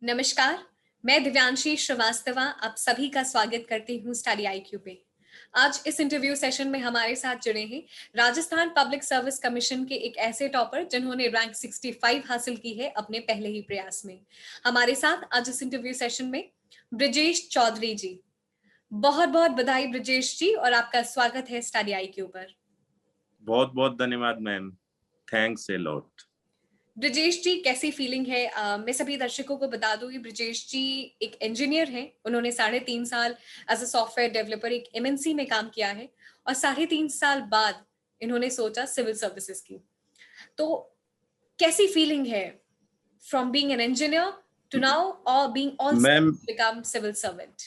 नमस्कार, मैं दिव्यांशी श्रीवास्तवा आप सभी का स्वागत करती हूँ स्टडी आईक्यू पे। आज इस इंटरव्यू सेशन में हमारे साथ जुड़े हैं राजस्थान पब्लिक सर्विस कमीशन के एक ऐसे टॉपर जिन्होंने रैंक 65 हासिल की है अपने पहले ही प्रयास में। हमारे साथ आज इस इंटरव्यू सेशन में ब्रिजेश चौधरी जी। बहुत बहुत बधाई ब्रिजेश जी और आपका स्वागत है स्टडी आईक्यू पर। बहुत बहुत धन्यवाद ma'am, thanks a lot. Brijesh ji कैसी फीलिंग है? मैं सभी दर्शकों को बता दूं कि ब्रिजेश जी एक इंजीनियर हैं। उन्होंने 3.5 साल एज अ सॉफ्टवेयर डेवलपर एक एमएनसी में काम किया है और 3.5 साल बाद इन्होंने सोचा सिविल सर्विसेज की। तो कैसी फीलिंग है from being an engineer to now और being also ma'am become civil servant?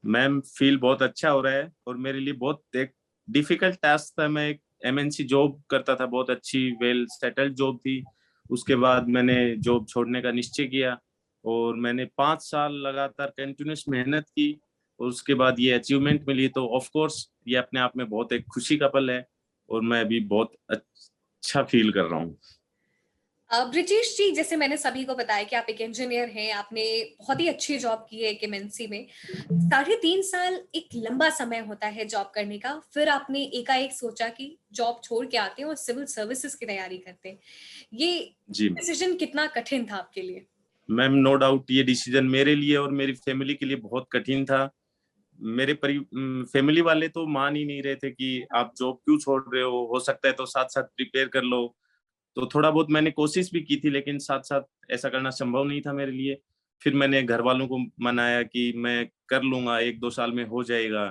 Ma'am feel बहुत अच्छा हो रहा है और मेरे लिए बहुत एक डिफिकल्ट टास्क था। मैं एक एमएनसी जॉब करता था, बहुत अच्छी वेल सेटल्ड जॉब थी। उसके बाद मैंने जॉब छोड़ने का निश्चय किया और मैंने 5 साल लगातार कंटिन्यूस मेहनत की और उसके बाद ये अचीवमेंट मिली। तो ऑफ कोर्स ये अपने आप में बहुत एक खुशी का पल है और मैं अभी बहुत अच्छा फील कर रहा हूँ। ब्रिजेश जी, जैसे मैंने सभी को बताया कि आप एक इंजीनियर हैं, आपने बहुत ही अच्छी जॉब की है एक एमएनसी में। 3.5 साल एक लंबा समय होता है जॉब करने का। फिर आपने एकाएक सोचा कि जॉब छोड़ के आते हैं और सिविल सर्विसेज की तैयारी करते हैं। ये जी मैम। डिसीजन कितना कठिन था आपके लिए? मैम नो डाउट ये डिसीजन मेरे लिए और मेरी फैमिली के लिए बहुत कठिन था। मेरे फैमिली वाले तो मान ही नहीं रहे थे कि आप जॉब क्यों छोड़ रहे हो सकता है तो साथ साथ प्रिपेयर कर लो। तो थोड़ा बहुत मैंने कोशिश भी की थी लेकिन साथ साथ ऐसा करना संभव नहीं था मेरे लिए। फिर मैंने घर वालों को मनाया कि मैं कर लूंगा, 1-2 साल में हो जाएगा,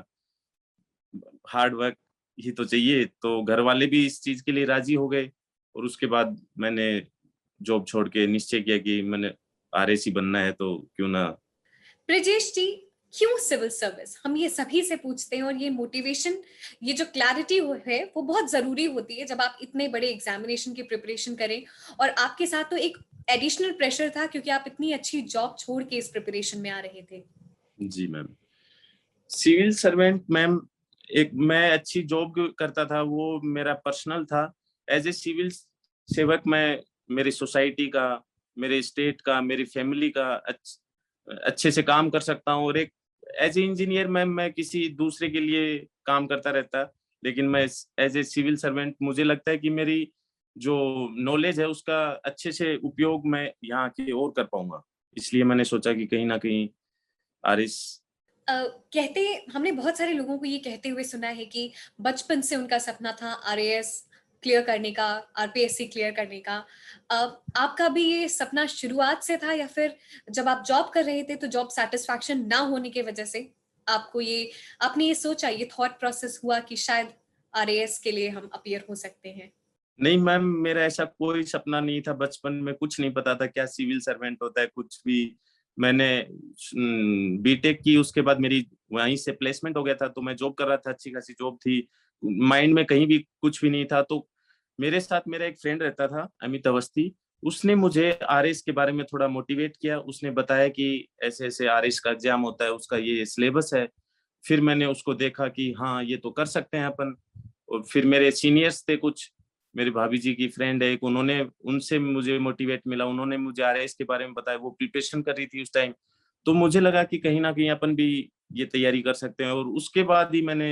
हार्ड वर्क ही तो चाहिए। तो घर वाले भी इस चीज के लिए राजी हो गए और उसके बाद मैंने जॉब छोड़ के निश्चय किया कि मैंने आरएसी बनना है तो क्यों ना। ब्रिजेश जी, क्यों सिविल सर्विस? हम ये सभी से पूछते हैं और ये मोटिवेशन, ये जो क्लैरिटी है वो बहुत जरूरी होती है जब आप इतने बड़े एग्जामिनेशन की प्रिपरेशन करें। और आपके साथ तो एक एडिशनल प्रेशर था क्योंकि आप इतनी अच्छी जॉब छोड़ के इस प्रिपरेशन में आ रहे थे। जी मैम। सिविल सर्वेंट मैम, एक मैं अच्छी जॉब करता था वो मेरा पर्सनल था। एज ए सिविल सेवक मैं मेरी सोसाइटी का, मेरे स्टेट का, मेरी फैमिली का अच्छे से काम कर सकता हूँ। और एक एज ए इंजीनियर मैम मैं किसी दूसरे के लिए काम करता रहता, लेकिन मैं एज ए सिविल सर्वेंट मुझे लगता है कि मेरी जो नॉलेज है उसका अच्छे से उपयोग मैं यहाँ की और कर पाऊंगा। इसलिए मैंने सोचा कि कहीं ना कहीं आरएस। अ, कहते हमने बहुत सारे लोगों को ये कहते हुए सुना है कि बचपन से उनका सपना था आरएएस क्लियर करने का, आरपीएससी क्लियर करने का। अ, आपका भी ये सपना शुरुआत से था या फिर जब आप जॉब कर रहे थे तो जॉब सेटिस्फैक्शन ना होने की वजह से आपको ये आपने ये सोचा, ये थॉट प्रोसेस हुआ कि शायद आरएएस के लिए हम अपीयर हो सकते हैं? नहीं मैम, मेरा ऐसा कोई सपना नहीं था। बचपन में कुछ नहीं पता था क्या सिविल सर्वेंट होता है, कुछ भी। मैंने बीटेक की, उसके बाद मेरी वहीं से प्लेसमेंट हो गया था तो मैं जॉब कर रहा था, अच्छी खासी जॉब थी। माइंड में कहीं भी कुछ भी नहीं था। तो मेरे साथ मेरा एक फ्रेंड रहता था, अमित अवस्थी। उसने मुझे आरएस के बारे में थोड़ा मोटिवेट किया। उसने बताया कि ऐसे ऐसे आरएस का एग्जाम होता है, उसका ये सिलेबस है। फिर मैंने उसको देखा कि हाँ ये तो कर सकते हैं अपन। और फिर मेरे सीनियर्स थे कुछ, मेरी भाभी जी की फ्रेंड है एक, उन्होंने उनसे मुझे मोटिवेट मिला, उन्होंने मुझे आरएस के बारे में बताया। वो प्रिपरेशन कर रही थी उस टाइम। तो मुझे लगा कि कहीं ना कहीं अपन भी ये तैयारी कर सकते हैं और उसके बाद ही मैंने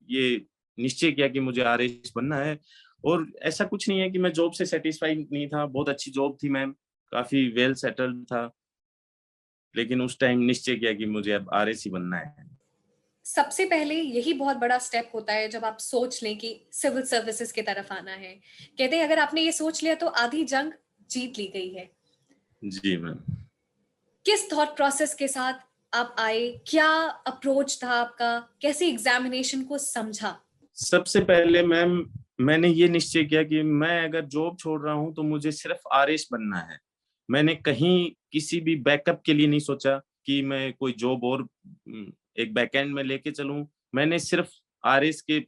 ये निश्चय किया कि मुझे आरएस बनना है। और ऐसा कुछ नहीं है कि मैं जॉब से सेटिस्फाई नहीं था, बहुत अच्छी जॉब थी मैम, काफी वेल सेटल्ड था। लेकिन उस टाइम निश्चय किया कि मुझे अब आरएस ही बनना है। सबसे पहले यही बहुत बड़ा स्टेप होता है जब आप सोच लें कि सिविल सर्विसेज की तरफ आना है। कहते हैं अगर आपने ये सोच लिया तो आधी जंग जीत ली गई है। जी मैम। किस थॉट प्रोसेस के साथ आप आए? क्या अप्रोच था आपका? कैसे एग्जामिनेशन को समझा? सबसे पहले मैम मैंने ये निश्चय किया कि मैं अगर जॉब छोड़ रहा हूँ तो मुझे सिर्फ आरएस बनना है। मैंने कहीं किसी भी बैकअप के लिए नहीं सोचा कि मैं कोई जॉब और एक बैकएंड में लेके चलूं। मैंने सिर्फ आरएस के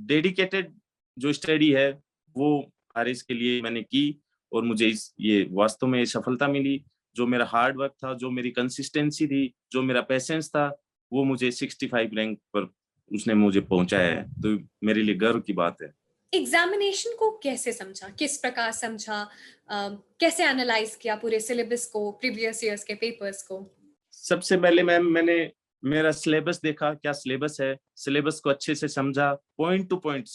डेडिकेटेड जो स्टडी है वो आरएस के लिए मैंने की और मुझे इस ये वास्तव में सफलता मिली। जो मेरा हार्ड वर्क था, जो मेरी कंसिस्टेंसी थी, जो मेरा पेशेंस था, वो मुझे 65 रैंक पर उसने मुझे पहुंचाया है। तो मेरे लिए गर्व की बात है। एग्जामिनेशन को कैसे समझा, किस प्रकार समझा, कैसे एनालाइज किया पूरे सिलेबस को, प्रीवियस ईयर्स के पेपर्स को? सबसे पहले मैम मैंने मेरा सिलेबस देखा, क्या सिलेबस है, सिलेबस को अच्छे से समझा, पॉइंट टू पॉइंट।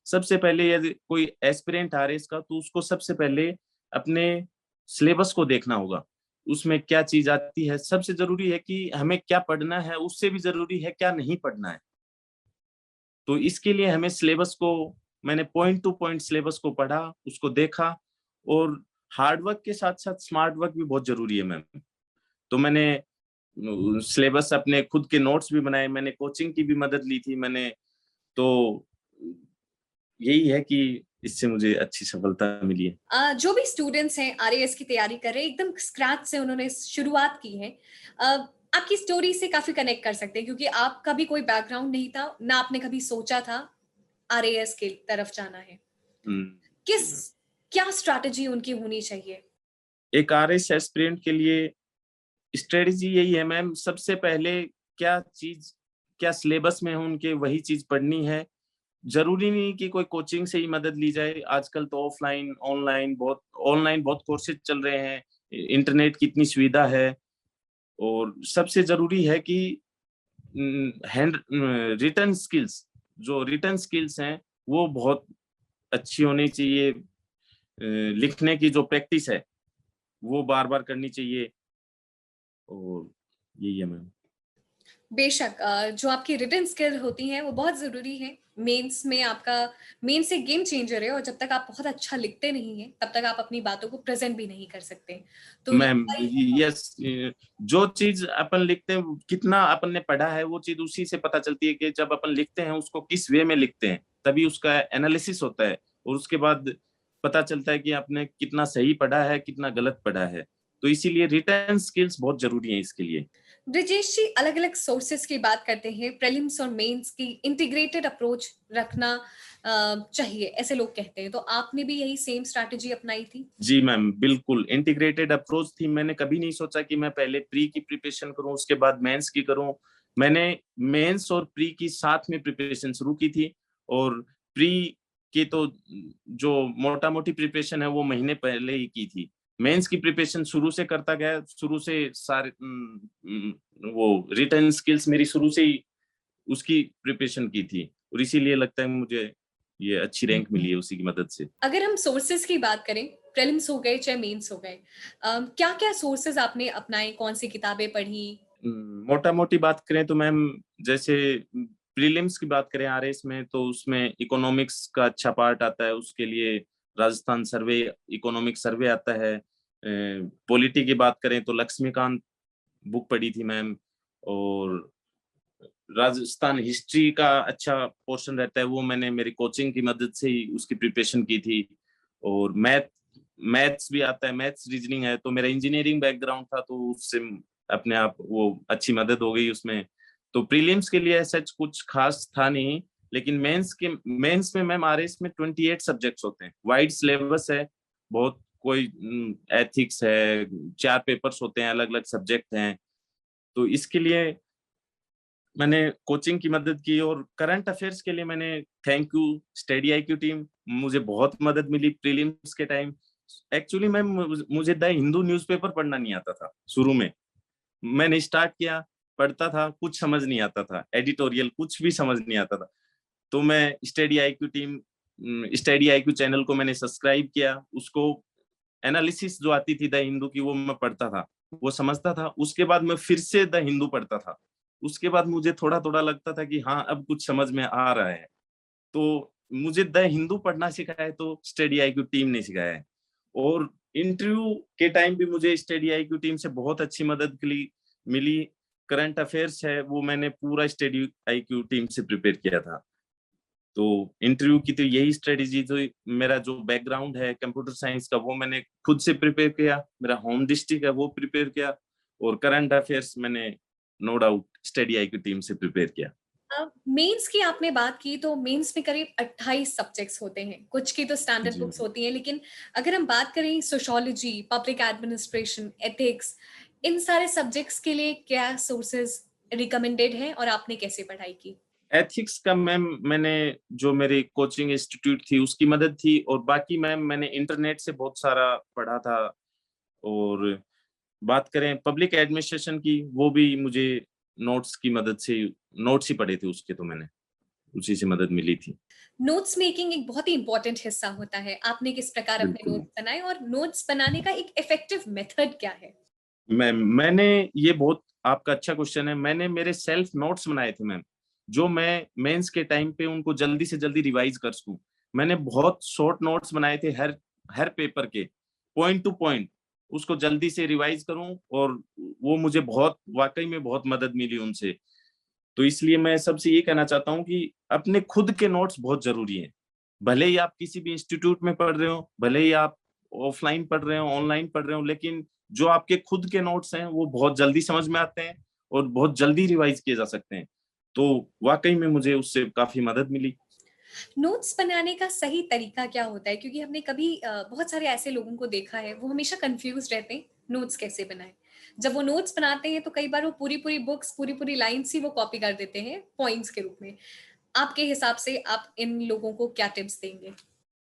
सबसे पहले यदि कोई एस्पिरेंट आ रहा है इसका, तो उसको सबसे पहले अपने सिलेबस को देखना होगा, उसमें क्या चीज आती है। सबसे जरूरी है कि हमें क्या पढ़ना है, उससे भी जरूरी है क्या नहीं पढ़ना है। तो इसके लिए हमें सिलेबस को, मैंने पॉइंट टू पॉइंट सिलेबस को पढ़ा, उसको देखा। और हार्ड वर्क के साथ साथ स्मार्ट वर्क भी बहुत जरूरी है मैम। तो मैंने सिलेबस, अपने खुद के नोट्स भी बनाए, मैंने कोचिंग की भी मदद ली थी मैंने। तो यही है कि इससे मुझे अच्छी सफलता मिली है। जो भी स्टूडेंट्स हैं आरएएस की तैयारी कर रहे हैं, एकदम स्क्रैच से उन्होंने शुरुआत की है, आपकी स्टोरी से काफी कनेक्ट कर सकते हैं, क्योंकि आपका भी कोई बैकग्राउंड नहीं था, ना आपने कभी सोचा था आरएएस के तरफ जाना है। जी किस मैम। क्या स्ट्रैटेजी उनकी होनी चाहिए? एक आरएस एस्पिरेंट के लिए स्ट्रेटजी यही है मैम, सबसे पहले क्या चीज, क्या सिलेबस में है उनके, वही चीज पढ़नी है। जरूरी नहीं कि कोई कोचिंग से ही मदद ली जाए, आजकल तो ऑनलाइन बहुत कोर्सेज चल रहे हैं, इंटरनेट की इतनी सुविधा है। और सबसे जरूरी है कि हैंड रिटर्न स्किल्स, जो रिटर्न स्किल्स हैं वो बहुत अच्छी होनी चाहिए। लिखने की जो प्रैक्टिस है वो बार बार करनी चाहिए। और यही है मैम। बेशक, जो आपकी रिटन स्किल होती हैं वो बहुत ज़रूरी है। मेंस में आपका मेंस एक गेम चेंजर है, और जब तक आप बहुत अच्छा लिखते नहीं हैं, तब तक आप अपनी बातों को प्रेज़ेंट भी नहीं कर सकते। तो ये मैम सारी यस, जो चीज अपन लिखते हैं, कितना अपन ने पढ़ा है, वो चीज उसी से पता चलती है कि जब अपन लिखते हैं उसको किस वे में लिखते हैं, तभी उसका एनालिसिस होता है। और उसके बाद पता चलता है कि आपने कितना सही पढ़ा है, कितना गलत पढ़ा है। तो इसीलिए रिटर्न स्किल्स बहुत जरूरी है इसके लिए। ब्रिजेश जी, अलग-अलग सोर्सेस की बात करते हैं, प्रीलिम्स और मेंस की इंटीग्रेटेड अप्रोच रखना चाहिए, ऐसे लोग कहते हैं। तो आपने भी यही सेम स्ट्रैटेजी अपनाई थी? जी मैम, बिल्कुल इंटीग्रेटेड अप्रोच थी। मैंने कभी नहीं सोचा कि मैं पहले प्री की प्रिपरेशन करूं, उसके बाद मेंस की करूं। मैंने मेंस और प्री की साथ में प्रिपरेशन शुरू की थी। और प्री की तो जो मोटा मोटी प्रिपरेशन है वो महीने पहले ही की थी। मेंस की प्रिपरेशन शुरू से करता गया, शुरू से सारे वो रिटर्न स्किल्स मेरी शुरू से ही उसकी प्रिपरेशन की थी। और इसीलिए लगता है मुझे ये अच्छी रैंक मिली है उसी की मदद से। अगर हम सोर्सेस की बात करें, प्रीलिम्स हो गए चाहे मेंस हो गए, क्या-क्या सोर्सेस आपने अपनाए, कौन-सी किताबें पढ़ी? मोटा मोटी बात करें तो मैम, जैसे प्रीलिम्स की बात करें आरएस में, तो उसमें इकोनॉमिक्स का अच्छा पार्ट आता है, उसके लिए राजस्थान सर्वे, इकोनॉमिक सर्वे आता है। पॉलिटी की बात करें तो लक्ष्मीकांत बुक पढ़ी थी मैम। और राजस्थान हिस्ट्री का अच्छा पोर्शन रहता है, वो मैंने मेरी कोचिंग की मदद से ही उसकी प्रिपरेशन की थी। और मैथ्स भी आता है, मैथ्स रीजनिंग है, तो मेरा इंजीनियरिंग बैकग्राउंड था, तो उससे अपने आप वो अच्छी मदद हो गई उसमें। तो प्रीलिम्स के लिए सच कुछ खास था नहीं। लेकिन मेंस में मैम आरएस में 28 सब्जेक्ट्स होते हैं, वाइड सिलेबस है बहुत। कोई एथिक्स है, 4 पेपर्स होते हैं, अलग अलग सब्जेक्ट हैं। तो इसके लिए मैंने कोचिंग की मदद की। और करंट अफेयर्स के लिए मैंने, thank you study IQ team, मुझे बहुत मदद मिली प्रीलिम्स के टाइम। एक्चुअली मैं, मुझे द हिंदू न्यूज़पेपर पढ़ना नहीं आता था शुरू में। मैंने स्टार्ट किया, पढ़ता था, कुछ समझ नहीं आता था, एडिटोरियल कुछ भी समझ नहीं आता था। तो मैं स्टडी आईक्यू चैनल को मैंने सब्सक्राइब किया, उसको एनालिसिस जो आती थी द हिंदू की वो मैं पढ़ता था, वो समझता था। उसके बाद मैं फिर से द हिंदू पढ़ता था। उसके बाद मुझे थोड़ा थोड़ा लगता था कि हाँ अब कुछ समझ में आ रहा है। तो मुझे द हिंदू पढ़ना सिखाया है तो स्टडी आईक्यू टीम ने सिखाया है। और इंटरव्यू के टाइम भी मुझे स्टडी आईक्यू टीम से बहुत अच्छी मदद मिली। करंट अफेयर्स है वो मैंने पूरा स्टडी आईक्यू टीम से प्रिपेयर किया था। तो इंटरव्यू की तो यही स्ट्रेटेजी, तो मेरा जो बैकग्राउंड है कंप्यूटर साइंस का वो मैंने खुद से प्रिपेयर किया, मेरा होम डिस्ट्रिक्ट है वो प्रिपेयर किया। और करंट अफेयर्स मैंने नो डाउट स्टडी आई की टीम से प्रिपेयर किया। मेंस की आपने बात की, तो मेंस में करीब 28 सब्जेक्ट्स होते हैं, कुछ की तो स्टैंडर्ड जी बुक्स होती हैं, लेकिन अगर हम बात करें सोशियोलॉजी, पब्लिक एडमिनिस्ट्रेशन, एथिक्स, इन सारे सब्जेक्ट्स के लिए क्या सोर्सेज रिकमेंडेड हैं और आपने कैसे पढ़ाई की? एथिक्स का मैम मैंने जो मेरी कोचिंग इंस्टीट्यूट थी उसकी मदद थी, और बाकी मैम मैंने इंटरनेट से बहुत सारा पढ़ा था। और बात करें पब्लिक एडमिनिस्ट्रेशन की, वो भी मुझे नोट्स की मदद से, नोट्स ही पढ़े थे उसके, तो मैंने उसी से मदद मिली थी। नोट्स मेकिंग एक बहुत ही इंपॉर्टेंट हिस्सा होता है। आपने किस प्रकार अपने बिल्कुल नोट्स बनाए और नोट्स बनाने का एक इफेक्टिव मेथड क्या है? मैंने ये बहुत आपका अच्छा क्वेश्चन है। मैंने मेरे सेल्फ नोट्स बनाए थे मैम, जो मैं मेंस के टाइम पे उनको जल्दी से जल्दी रिवाइज कर सकूं। मैंने बहुत शॉर्ट नोट्स बनाए थे, हर हर पेपर के पॉइंट टू पॉइंट उसको जल्दी से रिवाइज करूं, और वो मुझे बहुत वाकई में बहुत मदद मिली उनसे। तो इसलिए मैं सबसे ये कहना चाहता हूँ कि अपने खुद के नोट्स बहुत जरूरी हैं। भले ही आप किसी भी इंस्टीट्यूट में पढ़ रहे हो, भले ही आप ऑफलाइन पढ़ रहे हो, ऑनलाइन पढ़ रहे हो, लेकिन जो आपके खुद के नोट्स हैं वो बहुत जल्दी समझ में आते हैं और बहुत जल्दी रिवाइज किए जा सकते हैं। तो वाकई में मुझे उससे काफी मदद मिली। नोट्स बनाने का सही तरीका क्या होता है? क्योंकि हमने कभी बहुत सारे ऐसे लोगों को देखा है, वो हमेशा कंफ्यूज रहते हैं, नोट्स कैसे बनाएं। जब वो नोट्स बनाते हैं तो कई बार वो पूरी पूरी बुक्स, पूरी पूरी लाइन्स ही वो कॉपी कर देते हैं पॉइंट्स के रूप में। आपके हिसाब से आप इन लोगों को क्या टिप्स देंगे?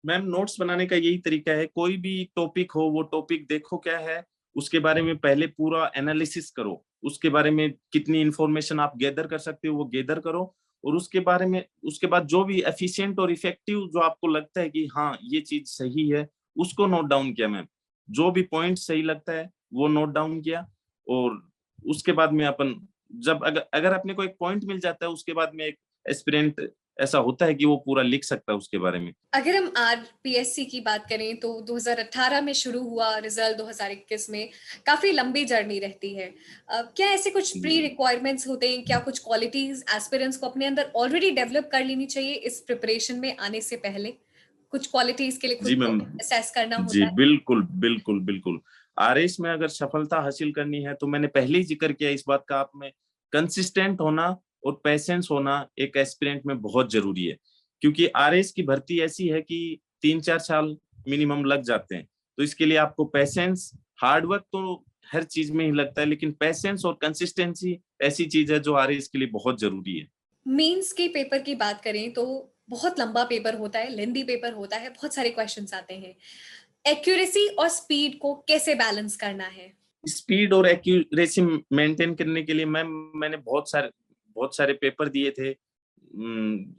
मैम नोट्स बनाने का यही तरीका है, कोई भी टॉपिक हो, वो टॉपिक देखो क्या है, उसके बारे में पहले पूरा एनालिसिस करो, उसके बारे में कितनी इंफॉर्मेशन आप गैदर कर सकते हो वो गैदर करो, और उसके बारे में उसके बाद जो भी एफिशिएंट और इफेक्टिव जो आपको लगता है कि हाँ ये चीज सही है, उसको नोट डाउन किया मैम। जो भी पॉइंट सही लगता है वो नोट डाउन किया, और उसके बाद में अपन, जब अगर अगर अपने को एक पॉइंट मिल जाता है, उसके बाद में एक एस्पिरेंट ऐसा होता है कि वो पूरा लिख सकता है उसके बारे में। अगर हम आरपीएससी की बात करें तो 2018 में शुरू हुआ, रिजल्ट 2021 में, काफी लंबी जर्नी रहती है। क्या ऐसे कुछ प्री जी रिक्वायरमेंट्स होते हैं? क्या कुछ क्वालिटीज एस्पिरेंट्स को अपने अंदर ऑलरेडी डेवलप कर लेनी चाहिए इस प्रिपरेशन में आने से पहले? कुछ क्वालिटीज के लिए खुद जी को मैम। असेस करना जी होता है? बिल्कुल बिल्कुल बिल्कुल। आरएस में अगर सफलता हासिल करनी है, तो मैंने पहले ही जिक्र किया इस बात का, आप में कंसिस्टेंट होना और पेशेंस होना एक एस्पिरेंट में बहुत जरूरी है। क्योंकि आरएस की भर्ती ऐसी है कि 3-4 साल मिनिमम लग जाते हैं। तो इसके लिए आपको पेशेंस, हार्डवर्क तो हर चीज में ही लगता है, लेकिन पेशेंस और कंसिस्टेंसी ऐसी चीज है जो आरएस के लिए बहुत जरूरी है। मेंस के पेपर की बात करें तो बहुत लंबा पेपर होता है, लेंदी पेपर होता है, बहुत सारे क्वेश्चंस आते हैं। एक्यूरेसी और स्पीड को कैसे बैलेंस करना है? स्पीड और एक्यूरेसी मेंटेन करने के लिए मैम मैंने बहुत सारे पेपर दिए थे।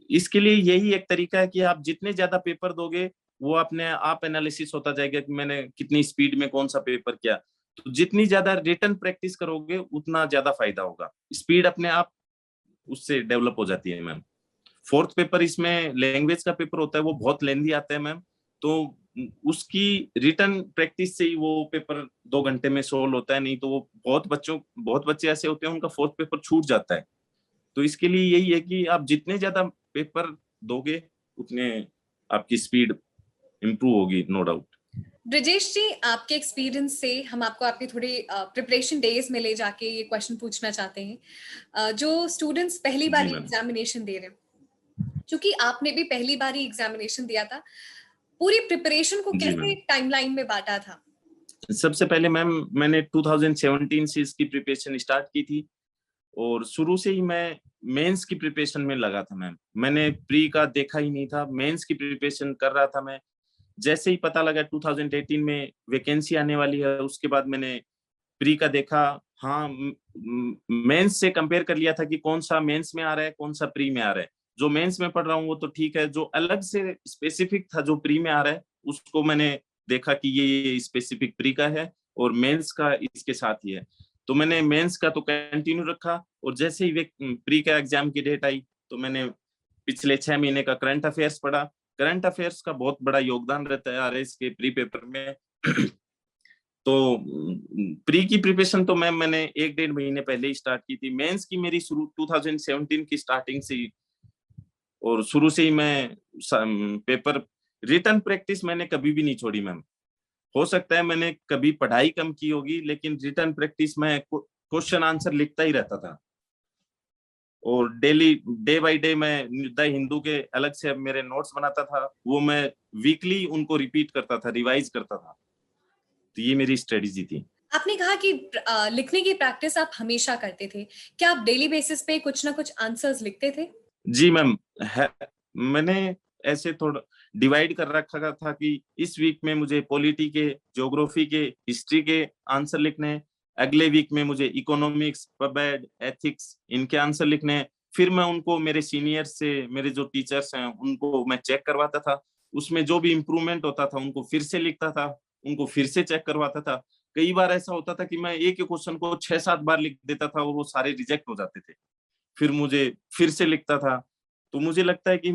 इसके लिए यही एक तरीका है कि आप जितने ज्यादा पेपर दोगे, वो अपने आप एनालिसिस होता जाएगा कि मैंने कितनी स्पीड में कौन सा पेपर किया। तो जितनी ज्यादा रिटन प्रैक्टिस करोगे उतना ज्यादा फायदा होगा। स्पीड अपने आप उससे डेवलप हो जाती है मैम। फोर्थ पेपर इसमें लैंग्वेज का पेपर होता है, वो बहुत लेंदी आता है मैम। तो उसकी रिटर्न प्रैक्टिस से ही वो पेपर 2 घंटे में सोल्व होता है, नहीं तो वो बहुत बच्चे ऐसे होते हैं उनका फोर्थ पेपर छूट जाता है। तो इसके लिए यही है कि आप जितने ज्यादा पेपर दोगे, उतने आपकी स्पीड इंप्रूव होगी, नो डाउट। ब्रिजेश जी, आपके एक्सपीरियंस से हम आपको आपके थोड़े प्रिपरेशन डेज में ले जाके ये क्वेश्चन पूछना चाहते हैं। जो स्टूडेंट्स पहली जी बार मैम। एग्जामिनेशन दे रहे हैं, क्योंकि आपने भी पहली बार ही एग्जामिनेशन दिया था, पूरी प्रिपरेशन को जी कैसे मैम। टाइमलाइन में बांटा था? सबसे पहले मैम मैंने 2017 से इसकी प्रिपरेशन स्टार्ट की थी, और शुरू से ही मैं मेंस की प्रिपरेशन में लगा था मैम। मैंने प्री का देखा ही नहीं था, मेंस की प्रिपरेशन कर रहा था मैं। जैसे ही पता लगा 2018 में वैकेंसी आने वाली है, उसके बाद मैंने प्री का देखा। हाँ, मेंस से कंपेयर कर लिया था कि कौन सा मेंस में आ रहा है, कौन सा प्री में आ रहा है। जो मेंस में पढ़ रहा हूँ वो तो ठीक है, जो अलग से स्पेसिफिक था जो प्री में आ रहा है, उसको मैंने देखा कि ये स्पेसिफिक प्री का है और मेंस का इसके साथ ही है। तो मैंने मेंस का तो कंटिन्यू रखा, और जैसे ही प्री का एग्जाम की डेट आई, तो मैंने पिछले 6 महीने का करंट अफेयर्स पढ़ा। करंट अफेयर्स का बहुत बड़ा योगदान रहता है आरएस के प्री पेपर में। तो प्री की प्रिपरेशन तो मैंने 1-1.5 महीने पहले ही स्टार्ट की थी। मेंस की मेरी शुरू 2017 की स्टार्टिंग से ही, और शुरू से ही मैं पेपर, रिटन प्रैक्टिस मैंने कभी भी नहीं छोड़ी मैम। हो सकता है मैंने कभी पढ़ाई कम की होगी, लेकिन रिटन प्रैक्टिस में क्वेश्चन आंसर लिखता ही रहता था। और डेली, डे बाय डे मैं द हिंदू के अलग से अब मेरे नोट्स बनाता था, वो मैं वीकली उनको रिपीट करता था, रिवाइज करता था। तो ये मेरी स्ट्रेटेजी थी। आपने कहा कि लिखने की प्रैक्टिस आप हमेशा करते थे। क्या आप डेली बेसिस पे कुछ ना कुछ आंसर्स लिखते थे? जी मैम, है। मैंने ऐसे थोड़ा डिवाइड कर रखा था कि इस वीक में मुझे पॉलिटी के, ज्योग्राफी के, हिस्ट्री के आंसर लिखने हैं। अगले वीक में मुझे इकोनॉमिक्स, पबेड, एथिक्स इनके आंसर लिखने हैं। फिर मैं उनको मेरे सीनियर से, मेरे जो टीचर्स हैं उनको मैं चेक करवाता था। उसमें जो भी इम्प्रूवमेंट होता था उनको फिर से लिखता था, उनको फिर से चेक करवाता था। कई बार ऐसा होता था कि मैं एक ही क्वेश्चन को 6-7 बार लिख देता था और वो सारे रिजेक्ट हो जाते थे। फिर मुझे फिर से लिखता था। तो मुझे लगता है कि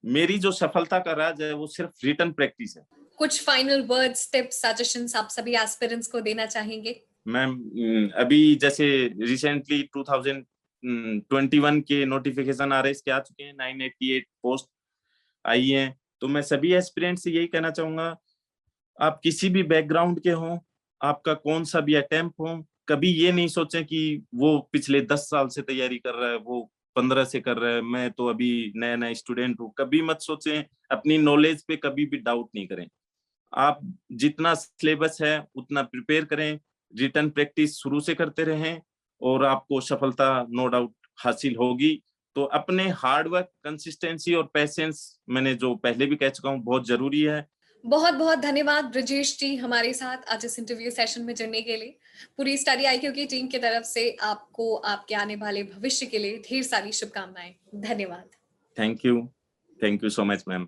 मेरी जो सफलता का राज है वो सिर्फ रिटन प्रैक्टिस है। कुछ फाइनल वर्ड्स, टिप्स, सजेशंस आप सभी एस्पिरेंट्स को देना चाहेंगे? मैम, अभी जैसे रिसेंटली 2021 के नोटिफिकेशन आरएस के आ चुके हैं, 988 पोस्ट आई हैं। तो मैं सभी एस्पिरेंट से यही कहना चाहूंगा, आप किसी भी बैकग्राउंड के हों, आपका कौन सा भी अटेम्प्ट हो, कभी ये नहीं सोचें कि वो पिछले 10 साल से तैयारी कर रहा है, वो 15 से कर रहा है, मैं तो अभी नया नया स्टूडेंट हूँ। कभी मत सोचें, अपनी नॉलेज पे कभी भी डाउट नहीं करें। आप जितना सिलेबस है उतना प्रिपेयर करें, रिटन प्रैक्टिस शुरू से करते रहें और आपको सफलता नो डाउट हासिल होगी। तो अपने हार्ड वर्क, कंसिस्टेंसी और पेशेंस, मैंने जो पहले भी कह चुका हूँ, बहुत जरूरी है। बहुत बहुत धन्यवाद ब्रिजेश जी हमारे साथ आज इस इंटरव्यू सेशन में जुड़ने के लिए। पूरी स्टडी आईक्यू की टीम की तरफ से आपको आपके आने वाले भविष्य के लिए ढेर सारी शुभकामनाएं। धन्यवाद। Thank you. Thank you so much ma'am.